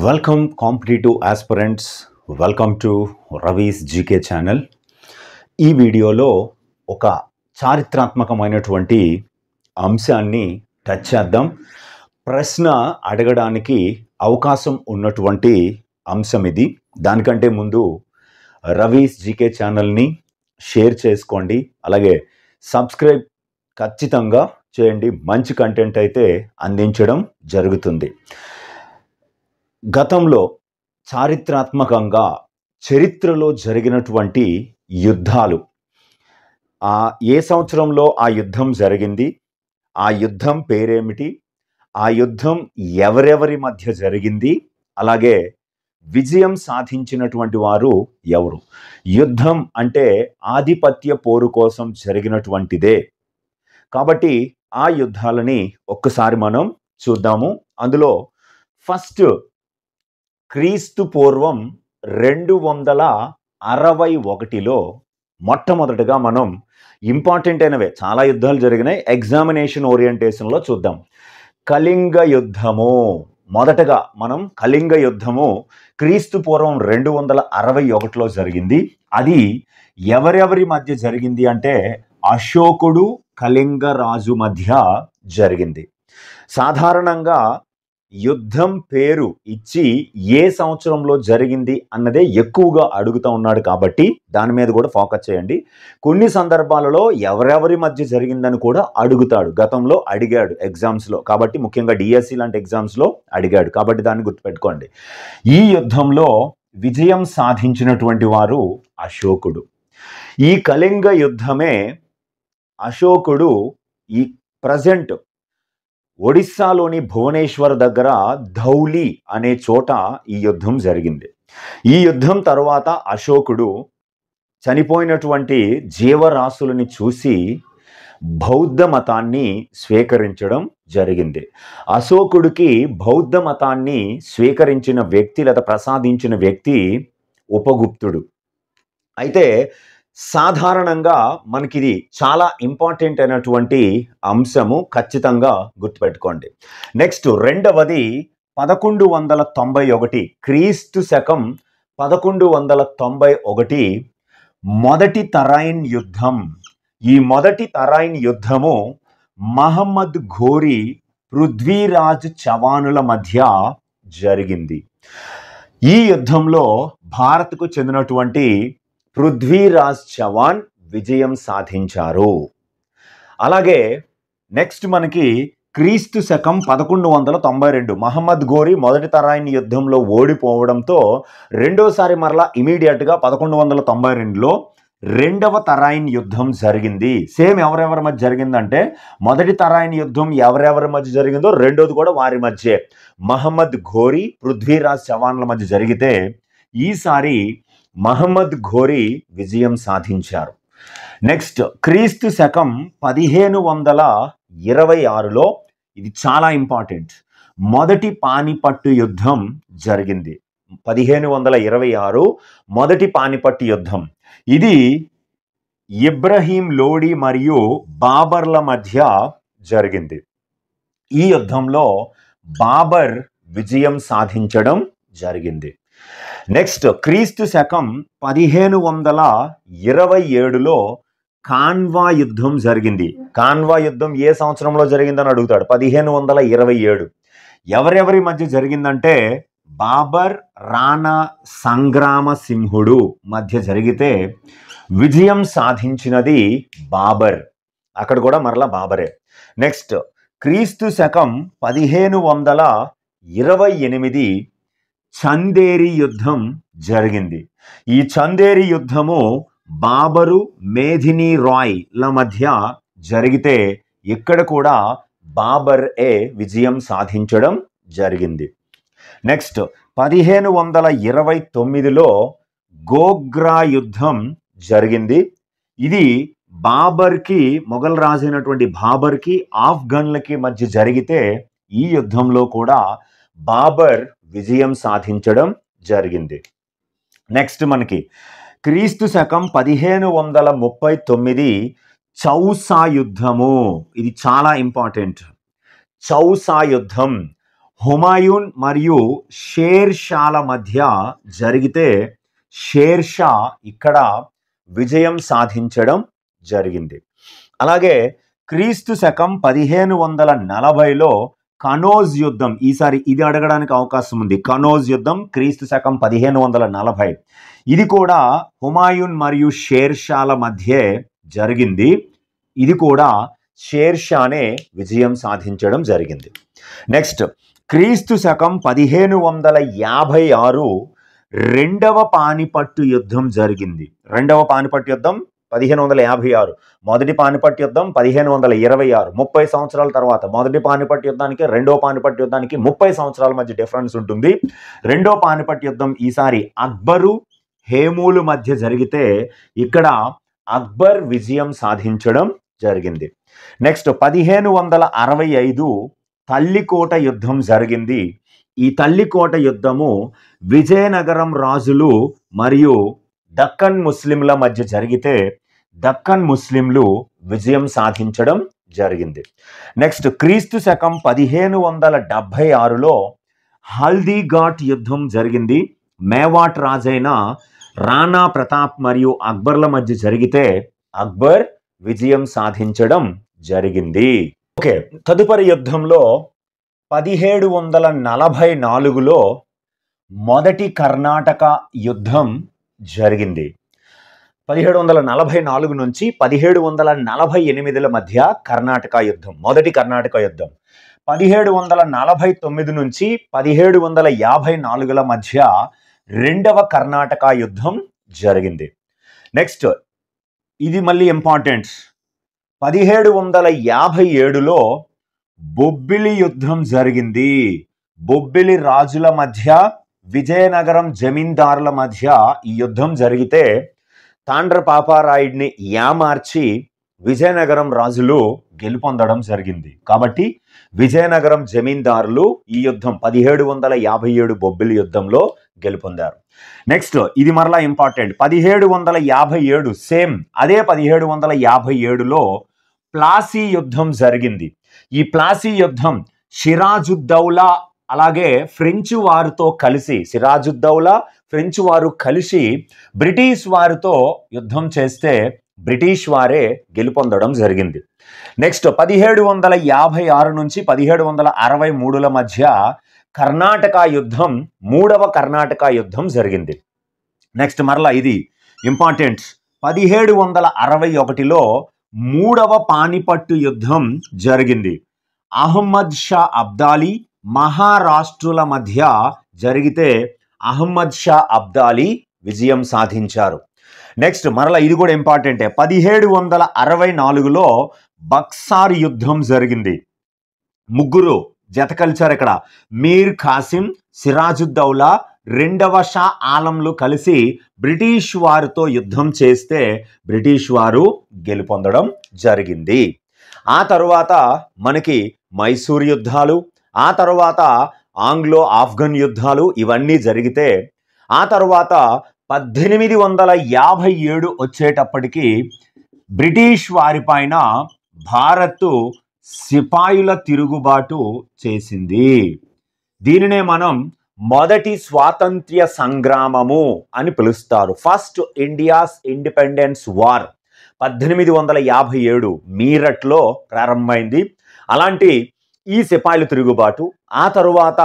Welcome competitive aspirants, welcome to Ravi's GK channel. ఈ వీడియోలో ఒక చారిత్రాత్మకమైనటువంటి అంశాన్ని టచ్ చేద్దాం. ప్రశ్న అడగడానికి అవకాశం ఉన్నటువంటి అంశం ఇది. దానికంటే ముందు రవీస్ జీకే ఛానల్ని షేర్ చేసుకోండి, అలాగే సబ్స్క్రైబ్ ఖచ్చితంగా చేయండి. మంచి కంటెంట్ అయితే అందించడం జరుగుతుంది. గతంలో చారిత్రాత్మకంగా చరిత్రలో జరిగినటువంటి యుద్ధాలు, ఏ సంవత్సరంలో ఆ యుద్ధం జరిగింది, ఆ యుద్ధం పేరేమిటి, ఆ యుద్ధం ఎవరెవరి మధ్య జరిగింది, అలాగే విజయం సాధించినటువంటి వారు ఎవరు. యుద్ధం అంటే ఆధిపత్య పోరు కోసం జరిగినటువంటిదే కాబట్టి ఆ యుద్ధాలని ఒక్కసారి మనం చూద్దాము. అందులో ఫస్ట్ క్రీస్తు పూర్వం 261లో మొట్టమొదటిగా మనం ఇంపార్టెంట్ అయినవే, చాలా యుద్ధాలు జరిగినాయి, ఎగ్జామినేషన్ ఓరియంటేషన్లో చూద్దాం. కళింగ యుద్ధము. మొదటగా మనం కళింగ యుద్ధము క్రీస్తు పూర్వం 261లో జరిగింది. అది ఎవరెవరి మధ్య జరిగింది అంటే అశోకుడు కళింగ రాజు మధ్య జరిగింది. సాధారణంగా యుద్ధం పేరు ఇచ్చి ఏ సంవత్సరంలో జరిగింది అన్నదే ఎక్కువగా అడుగుతూ ఉన్నాడు కాబట్టి దాని మీద కూడా ఫోకస్ చేయండి. కొన్ని సందర్భాలలో ఎవరెవరి మధ్య జరిగిందని కూడా అడుగుతాడు, గతంలో అడిగాడు ఎగ్జామ్స్లో, కాబట్టి ముఖ్యంగా డిఎస్సి లాంటి ఎగ్జామ్స్లో అడిగాడు కాబట్టి దాన్ని గుర్తుపెట్టుకోండి. ఈ యుద్ధంలో విజయం సాధించినటువంటి వారు అశోకుడు. ఈ కళింగ యుద్ధమే అశోకుడు ఈ ప్రజెంట్ ఒడిస్సాలోని భువనేశ్వర్ దగ్గర ధౌలి అనే చోట ఈ యుద్ధం జరిగింది. ఈ యుద్ధం తర్వాత అశోకుడు చనిపోయినటువంటి జీవరాశులని చూసి బౌద్ధ మతాన్ని స్వీకరించడం జరిగింది. అశోకుడికి బౌద్ధ మతాన్ని స్వీకరించిన వ్యక్తి లేదా ప్రసాదించిన వ్యక్తి ఉపగుప్తుడు. అయితే సాధారణంగా మనకిది చాలా ఇంపార్టెంట్ అయినటువంటి అంశము, ఖచ్చితంగా గుర్తుపెట్టుకోండి. నెక్స్ట్ రెండవది 1191 క్రీస్తు శకం 1191 మొదటి తరైన్ యుద్ధం. ఈ మొదటి తరైన్ యుద్ధము మహమ్మద్ ఘోరీ పృథ్వీరాజ్ చవానుల మధ్య జరిగింది. ఈ యుద్ధంలో భారత్కు చెందినటువంటి పృథ్వీరాజ్ చవాన్ విజయం సాధించారు. అలాగే నెక్స్ట్ మనకి క్రీస్తు శకం 1192 మహమ్మద్ ఘోరీ మొదటి తరైన్ యుద్ధంలో ఓడిపోవడంతో రెండోసారి మరలా ఇమీడియట్గా 1192లో రెండవ తరైన్ యుద్ధం జరిగింది. సేమ్ ఎవరెవరి మధ్య జరిగిందంటే మొదటి తరైన్ యుద్ధం ఎవరెవరి మధ్య జరిగిందో రెండోది కూడా వారి మధ్య, మహమ్మద్ ఘోరీ పృథ్వీరాజ్ చవాన్ల మధ్య జరిగితే ఈసారి మహమ్మద్ ఘోరీ విజయం సాధించారు. నెక్స్ట్ క్రీస్తు శకం 1526లో ఇది చాలా ఇంపార్టెంట్, మొదటి పానిపట్టు యుద్ధం జరిగింది. 1526 మొదటి పానిపట్టు యుద్ధం. ఇది ఇబ్రహీం లోడి మరియు బాబర్ల మధ్య జరిగింది. ఈ యుద్ధంలో బాబర్ విజయం సాధించడం జరిగింది. నెక్స్ట్ క్రీస్తు శకం 1527లో కాన్వా యుద్ధం జరిగింది. కాన్వా యుద్ధం ఏ సంవత్సరంలో జరిగిందని అడుగుతాడు. 1527. ఎవరెవరి మధ్య జరిగిందంటే బాబర్ రాణా సంగ్రామ సింహుడు మధ్య జరిగితే విజయం సాధించినది బాబర్. అక్కడ కూడా మరలా బాబరే. నెక్స్ట్ క్రీస్తు శకం 1528 చందేరి యుద్ధం జరిగింది. ఈ చందేరి యుద్ధము బాబరు మేధిని రాయ్ల మధ్య జరిగితే ఇక్కడ కూడా బాబర్ విజయం సాధించడం జరిగింది. నెక్స్ట్ 1529లో గోగ్రా యుద్ధం జరిగింది. ఇది బాబర్కి, మొఘల్ రాజు అయినటువంటి బాబర్కి ఆఫ్ఘన్లకి మధ్య జరిగితే ఈ యుద్ధంలో కూడా బాబర్ విజయం సాధించడం జరిగింది. నెక్స్ట్ మనకి క్రీస్తు శకం 1539 చౌసా యుద్ధము. ఇది చాలా ఇంపార్టెంట్. చౌసా యుద్ధం హుమాయూన్ మరియు షేర్ షాల మధ్య జరిగితే షేర్ షా ఇక్కడ విజయం సాధించడం జరిగింది. అలాగే క్రీస్తు శకం 1540లో కనోజ్ యుద్ధం, ఈసారి ఇది అడగడానికి అవకాశం ఉంది. కనోజ్ యుద్ధం క్రీస్తు శకం 1540, ఇది కూడా హుమాయూన్ మరియు షేర్ షాల మధ్య జరిగింది. ఇది కూడా షేర్ షానే విజయం సాధించడం జరిగింది. నెక్స్ట్ క్రీస్తు శకం 1556 రెండవ పానిపట్టు యుద్ధం జరిగింది. రెండవ పానిపట్టు యుద్ధం 1556, మొదటి పానిపట్టు యుద్ధం 1526. 30 సంవత్సరాల తర్వాత మొదటి పానిపట్టు యుద్ధానికి రెండో పానిపట్టు యుద్ధానికి 30 సంవత్సరాల మధ్య డిఫరెన్స్ ఉంటుంది. రెండో పానిపట్టు యుద్ధం ఈసారి అక్బరు హేమూలు మధ్య జరిగితే ఇక్కడ అక్బర్ విజయం సాధించడం జరిగింది. నెక్స్ట్ 1565 తల్లికోట యుద్ధం జరిగింది. ఈ తల్లికోట యుద్ధము విజయనగరం రాజులు మరియు దక్కన్ ముస్లింల మధ్య జరిగితే దక్కన్ ముస్లింలు విజయం సాధించడం జరిగింది. నెక్స్ట్ క్రీస్తు శకం 1576లో హల్దీఘాట్ యుద్ధం జరిగింది. మేవాట్ రాజైన రాణా ప్రతాప్ మరియు అక్బర్ల మధ్య జరిగితే అక్బర్ విజయం సాధించడం జరిగింది. ఓకే, తదుపరి యుద్ధంలో 1744లో మొదటి కర్ణాటక యుద్ధం జరిగింది. 1744 నుంచి 1748ల మధ్య కర్ణాటక యుద్ధం, మొదటి కర్ణాటక యుద్ధం. 1749 నుంచి 1754ల మధ్య రెండవ కర్ణాటక యుద్ధం జరిగింది. నెక్స్ట్ ఇది మళ్ళీ ఇంపార్టెంట్, 1757లో బొబ్బిలి యుద్ధం జరిగింది. బొబ్బిలి రాజుల మధ్య విజయనగరం జమీందారుల మధ్య ఈ యుద్ధం జరిగితే తాండ్ర పాపారాయుడిని యామార్చి విజయనగరం రాజులు గెలుపొందడం జరిగింది. కాబట్టి విజయనగరం జమీందారులు ఈ యుద్ధం 1757 బొబ్బిలి యుద్ధంలో గెలుపొందారు. నెక్స్ట్ ఇది మరలా ఇంపార్టెంట్, 1757 సేమ్ అదే 1757లో ప్లాసీ యుద్ధం జరిగింది. ఈ ప్లాసీ యుద్ధం సిరాజుద్దౌలా అలాగే ఫ్రెంచ్ వారితో కలిసి, సిరాజుద్దౌలా ఫ్రెంచ్ వారు కలిసి బ్రిటిష్ వారితో యుద్ధం చేస్తే బ్రిటిష్ వారే గెలుపొందడం జరిగింది. నెక్స్ట్ 1756 నుంచి 1763ల మధ్య కర్ణాటక యుద్ధం, మూడవ కర్ణాటక యుద్ధం జరిగింది. నెక్స్ట్ మరలా ఇది ఇంపార్టెంట్, 1761లో మూడవ పానిపట్టు యుద్ధం జరిగింది. అహ్మద్ షా అబ్దాలీ మహారాష్ట్రుల మధ్య జరిగితే అహ్మద్ షా అబ్దాలీ విజయం సాధించారు. నెక్స్ట్ మరలా ఇది కూడా ఇంపార్టెంటే, 1764లో బక్సార్ యుద్ధం జరిగింది. ముగ్గురు జత కలిచారు ఇక్కడ, మీర్ ఖాసిం, సిరాజుద్దౌలా, రెండవ షా ఆలంలు కలిసి బ్రిటిష్ వారితో యుద్ధం చేస్తే బ్రిటిష్ వారు గెలుపొందడం జరిగింది. ఆ తరువాత మనకి మైసూర్ యుద్ధాలు, ఆ తర్వాత ఆంగ్లో ఆఫ్ఘన్ యుద్ధాలు ఇవన్నీ జరిగితే ఆ తర్వాత 1857 వచ్చేటప్పటికి బ్రిటిష్ వారిపైన భారత్ సిపాయిల తిరుగుబాటు చేసింది. దీనినే మనం మొదటి స్వాతంత్ర్య సంగ్రామము అని పిలుస్తారు. ఫస్ట్ ఇండియాస్ ఇండిపెండెన్స్ వార్ 1857 మీరట్లో ప్రారంభమైంది. అలాంటి ఈ సిపాయిల తిరుగుబాటు ఆ తరువాత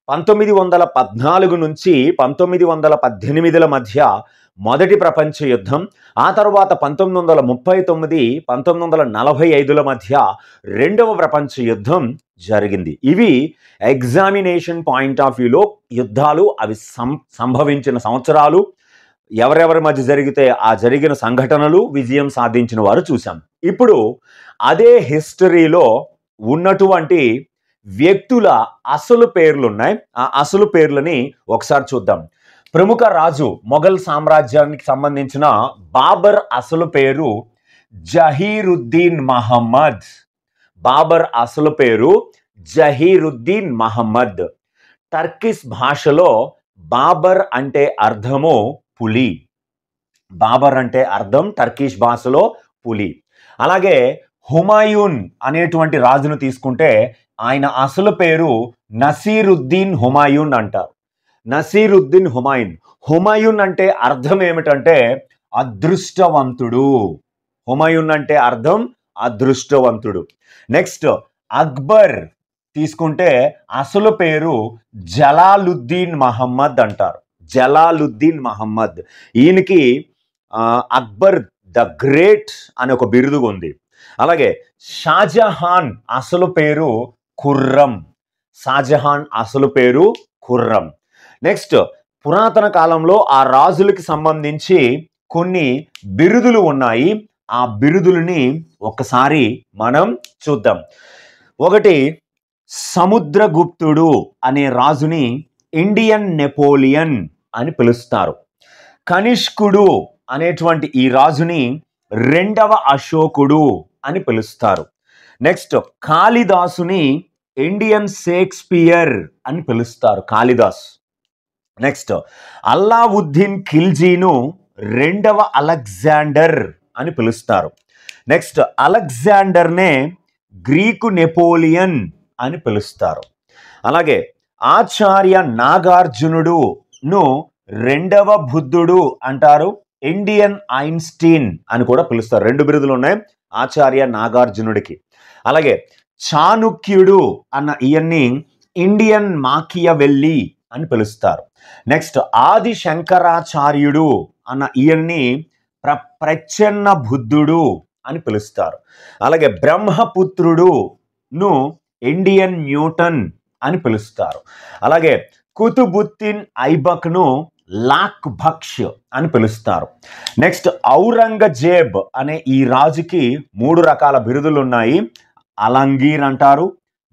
1914 నుంచి 1918ల మధ్య మొదటి ప్రపంచ యుద్ధం, ఆ తర్వాత 1939 1945ల మధ్య రెండవ ప్రపంచ యుద్ధం జరిగింది. ఇవి ఎగ్జామినేషన్ పాయింట్ ఆఫ్ వ్యూలో యుద్ధాలు, అవి సంభవించిన సంవత్సరాలు, ఎవరెవరి మధ్య జరిగితే ఆ జరిగిన సంఘటనలు, విజయం సాధించిన వారు చూసాం. ఇప్పుడు అదే హిస్టరీలో ఉన్నటువంటి వ్యక్తుల అసలు పేర్లు ఉన్నాయి. ఆ అసలు పేర్లని ఒకసారి చూద్దాం. ప్రముఖ రాజు, మొఘల్ సామ్రాజ్యానికి సంబంధించిన బాబర్ అసలు పేరు జహీరుద్దీన్ మహమ్మద్. బాబర్ అసలు పేరు జహీరుద్దీన్ మహమ్మద్. టర్కిష్ భాషలో బాబర్ అంటే అర్థము పులి. బాబర్ అంటే అర్థం టర్కిష్ భాషలో పులి. అలాగే హుమాయూన్ అనేటువంటి రాజును తీసుకుంటే ఆయన అసలు పేరు నసీరుద్దీన్ హుమాయూన్ అంటారు. నసీరుద్దీన్ హుమాయూన్. హుమాయూన్ అంటే అర్థం ఏమిటంటే అదృష్టవంతుడు. హుమాయూన్ అంటే అర్థం అదృష్టవంతుడు. నెక్స్ట్ అక్బర్ తీసుకుంటే అసలు పేరు జలాలుద్దీన్ మహమ్మద్ అంటారు. జలాలుద్దీన్ మహమ్మద్. ఈయనకి అక్బర్ ద గ్రేట్ అనే ఒక బిరుదు ఉంది. అలాగే షాజహాన్ అసలు పేరు ఖుర్రం. షాజహాన్ అసలు పేరు ఖుర్రం. నెక్స్ట్ పురాతన కాలంలో ఆ రాజులకి సంబంధించి కొన్ని బిరుదులు ఉన్నాయి. ఆ బిరుదులని ఒకసారి మనం చూద్దాం. ఒకటి, సముద్రగుప్తుడు అనే రాజుని ఇండియన్ నెపోలియన్ అని పిలుస్తారు. కనిష్కుడు అనేటువంటి ఈ రాజుని రెండవ అశోకుడు అని పిలుస్తారు. నెక్స్ట్ కాళిదాసుని ఇండియన్ షేక్స్పియర్ అని పిలుస్తారు. కాళిదాస్. నెక్స్ట్ అల్లావుద్దీన్ ఖిల్జీను రెండవ అలెగ్జాండర్ అని పిలుస్తారు. నెక్స్ట్ అలెగ్జాండర్నే గ్రీకు నెపోలియన్ అని పిలుస్తారు. అలాగే ఆచార్య నాగార్జునుడును రెండవ బుద్ధుడు అంటారు. ఇండియన్ ఐన్స్టీన్ అని కూడా పిలుస్తారు. రెండు బిరుదులు ఉన్నాయి ఆచార్య నాగార్జునుడికి. అలాగే చాణుక్యుడు అన్న ఈయన్ని ఇండియన్ మాకియవెల్లి అని పిలుస్తారు. నెక్స్ట్ ఆది శంకరాచార్యుడు అన్న ఈయన్ని ప్రచ్ఛన్న బుద్ధుడు అని పిలుస్తారు. అలాగే బ్రహ్మపుత్రుడును ఇండియన్ న్యూటన్ అని పిలుస్తారు. అలాగే కుతుబుద్దీన్ ఐబక్ను లాక్ బక్ష్ అని పిలుస్తారు. నెక్స్ట్ ఔరంగజేబ్ అనే ఈ రాజుకి 3 రకాల బిరుదులు ఉన్నాయి. అలంగీర్ అంటారు,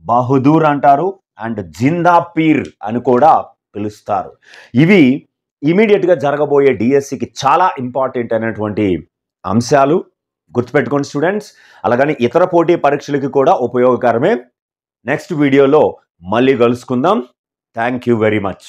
బహదూర్ అంటారు, అండ్ జిందాపీర్ అని కూడా పిలుస్తారు. ఇవి ఇమీడియట్గా జరగబోయే డిఎస్సికి చాలా ఇంపార్టెంట్ అయినటువంటి అంశాలు. గుర్తుపెట్టుకోండి స్టూడెంట్స్. అలాగని ఇతర పోటీ పరీక్షలకి కూడా ఉపయోగకరమే. నెక్స్ట్ వీడియోలో మళ్ళీ కలుసుకుందాం. Thank you very much.